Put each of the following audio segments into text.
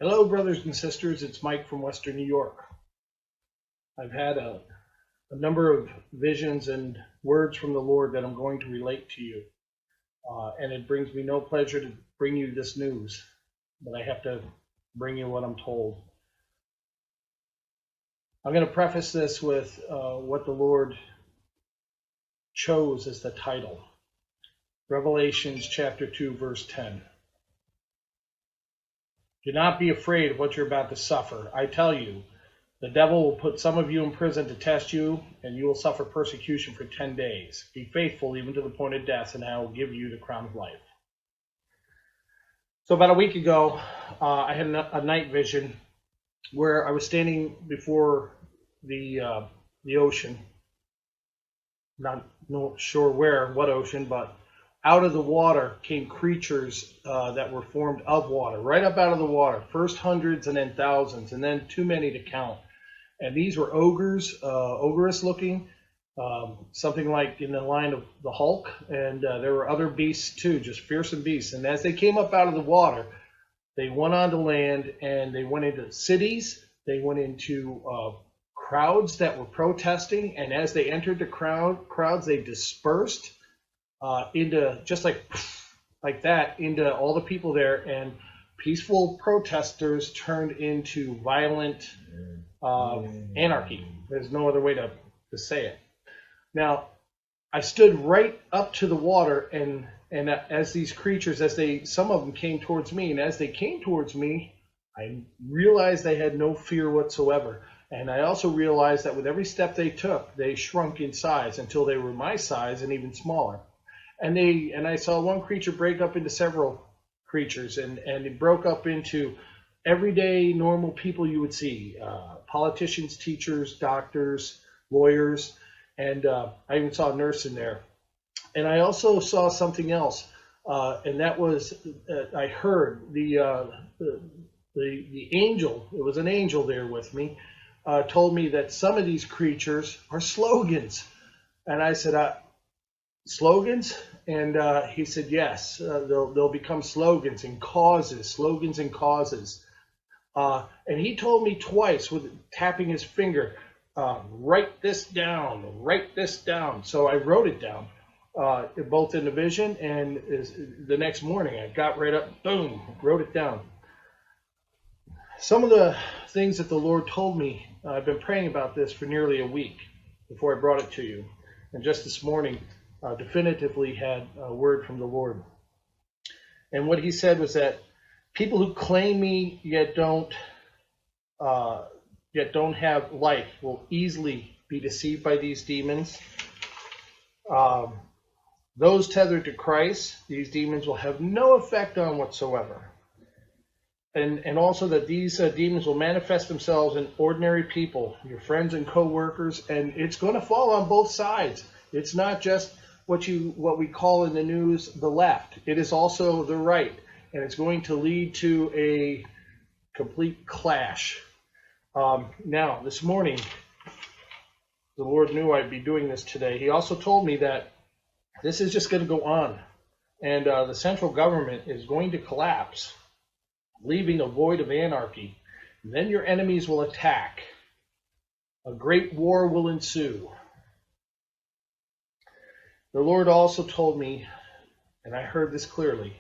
Hello, brothers and sisters. It's Mike from Western New York. I've had a number of visions and words from the Lord that I'm going to relate to you. And it brings me no pleasure to bring you this news, but I have to bring you what I'm told. I'm going to preface this with what the Lord chose as the title. Revelations chapter 2, verse 10. Do not be afraid of what you're about to suffer. I tell you, the devil will put some of you in prison to test you, and you will suffer persecution for 10 days. Be faithful even to the point of death, and I will give you the crown of life. So about a week ago, I had a night vision where I was standing before the ocean. Not sure what ocean, but out of the water came creatures that were formed of water, right up out of the water. First hundreds and then thousands, and then too many to count. And these were ogres, ogreous looking, something like in the line of the Hulk. And there were other beasts too, just fearsome beasts. And as they came up out of the water, they went onto land and they went into cities. They went into crowds that were protesting. And as they entered the crowds, they dispersed into just like that into all the people there, and peaceful protesters turned into violent anarchy. There's no other way to say it. Now, I stood right up to the water, and as these creatures, some of them came towards me, and as they came towards me, I realized they had no fear whatsoever. And I also realized that with every step they took, they shrunk in size until they were my size and even smaller. And I saw one creature break up into several creatures, and it broke up into everyday normal people you would see, politicians, teachers, doctors, lawyers, and I even saw a nurse in there. And I also saw something else, and that was I heard the angel. It was an angel there with me. Told me that some of these creatures are slogans, and I said, slogans? And he said, yes, they'll become slogans and causes, slogans and causes. And he told me twice with tapping his finger, write this down, write this down. So I wrote it down, both in the vision and the next morning. I got right up, boom, wrote it down. Some of the things that the Lord told me, I've been praying about this for nearly a week before I brought it to you. And just this morning, definitively had a word from the Lord. And what he said was that people who claim me yet don't have life will easily be deceived by these demons. Those tethered to Christ, these demons will have no effect on whatsoever. And also that these demons will manifest themselves in ordinary people, your friends and co-workers, and it's going to fall on both sides. It's not just what we call in the news the left. It is also the right, and it's going to lead to a complete clash. Now, this morning, the Lord knew I'd be doing this today. He also told me that this is just going to go on, and the central government is going to collapse, leaving a void of anarchy. And then your enemies will attack. A great war will ensue. The Lord also told me, and I heard this clearly,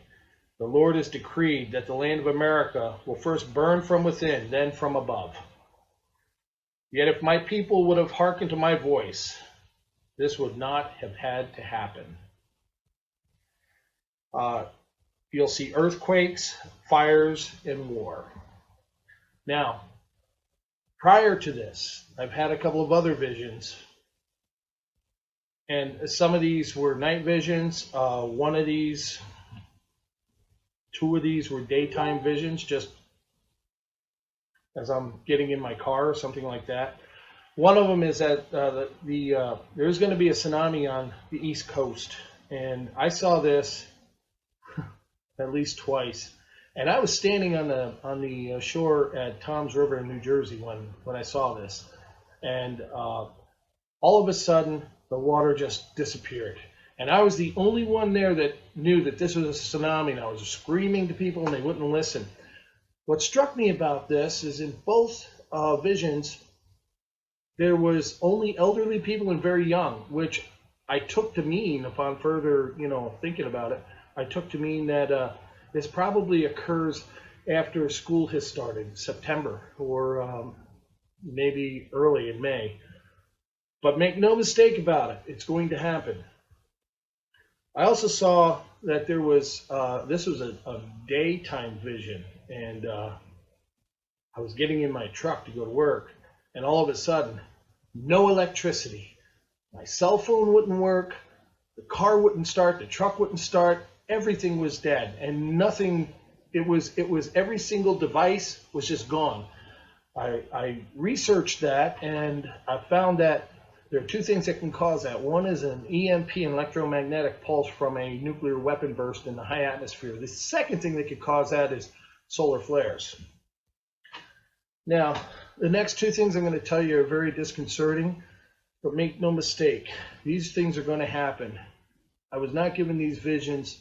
the Lord has decreed that the land of America will first burn from within, then from above. Yet if my people would have hearkened to my voice, this would not have had to happen. You'll see earthquakes, fires, and war. Now, prior to this, I've had a couple of other visions. And some of these were night visions. Two of these were daytime visions, just as I'm getting in my car or something like that. One of them is that there's going to be a tsunami on the East Coast. And I saw this at least twice. And I was standing on the shore at Tom's River in New Jersey when I saw this. And all of a sudden, the water just disappeared. And I was the only one there that knew that this was a tsunami. And I was screaming to people and they wouldn't listen. What struck me about this is in both visions, there was only elderly people and very young, which I took to mean, upon further, thinking about it, I took to mean that this probably occurs after school has started, September, or maybe early in May. But make no mistake about it, it's going to happen. I also saw that there was, this was a daytime vision, and I was getting in my truck to go to work, and all of a sudden, no electricity. My cell phone wouldn't work, the car wouldn't start, the truck wouldn't start, everything was dead, and nothing, it was every single device was just gone. I researched that, and I found that there are two things that can cause that. One is an EMP, an electromagnetic pulse from a nuclear weapon burst in the high atmosphere. The second thing that could cause that is solar flares. Now, the next two things I'm going to tell you are very disconcerting, but make no mistake, these things are going to happen. I was not given these visions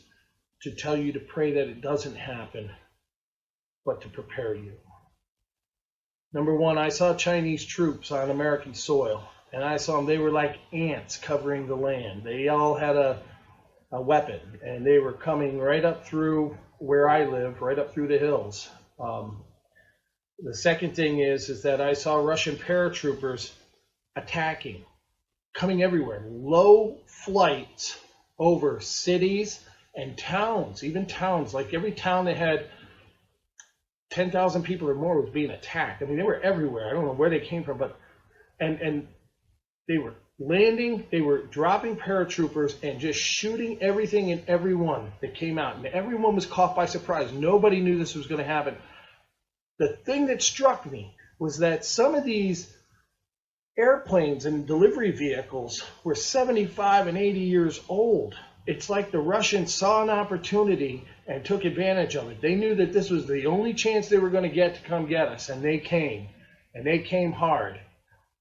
to tell you to pray that it doesn't happen, but to prepare you. Number one, I saw Chinese troops on American soil, and I saw them. They were like ants covering the land. They all had a weapon, and they were coming right up through where I live, right up through the hills. The second thing is that I saw Russian paratroopers attacking, coming everywhere. Low flights over cities and towns, even towns. Like every town that had 10,000 people or more was being attacked. I mean, they were everywhere. I don't know where they came from, but and they were landing, they were dropping paratroopers and just shooting everything and everyone that came out. And everyone was caught by surprise. Nobody knew this was going to happen. The thing that struck me was that some of these airplanes and delivery vehicles were 75 and 80 years old. It's like the Russians saw an opportunity and took advantage of it. They knew that this was the only chance they were going to get to come get us, and they came hard.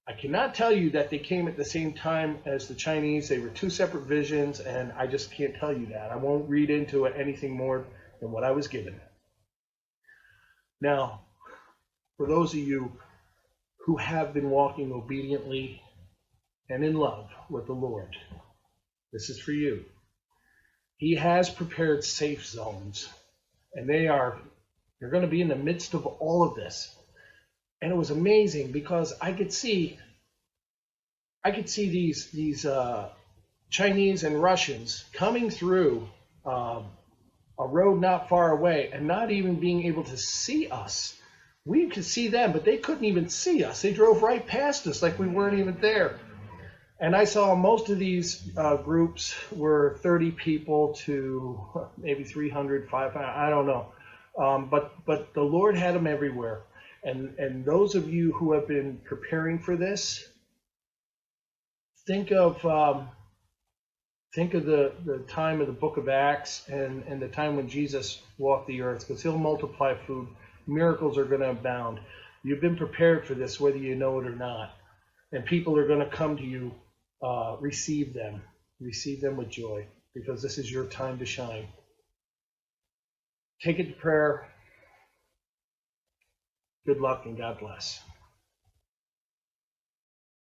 I cannot tell you that they came at the same time as the Chinese. They were two separate visions, and I just can't tell you that. I won't read into it anything more than what I was given. Now, for those of you who have been walking obediently and in love with the Lord, this is for you. He has prepared safe zones, and you're going to be in the midst of all of this. And it was amazing because I could see these Chinese and Russians coming through a road not far away and not even being able to see us. We could see them, but they couldn't even see us. They drove right past us like we weren't even there. And I saw most of these groups were 30 people to maybe 300, 500, I don't know. But the Lord had them everywhere. And those of you who have been preparing for this, think of the time of the book of Acts and the time when Jesus walked the earth, because he'll multiply food. Miracles are going to abound. You've been prepared for this, whether you know it or not. And people are going to come to you. Receive them with joy, because this is your time to shine. Take it to prayer. Good luck and God bless.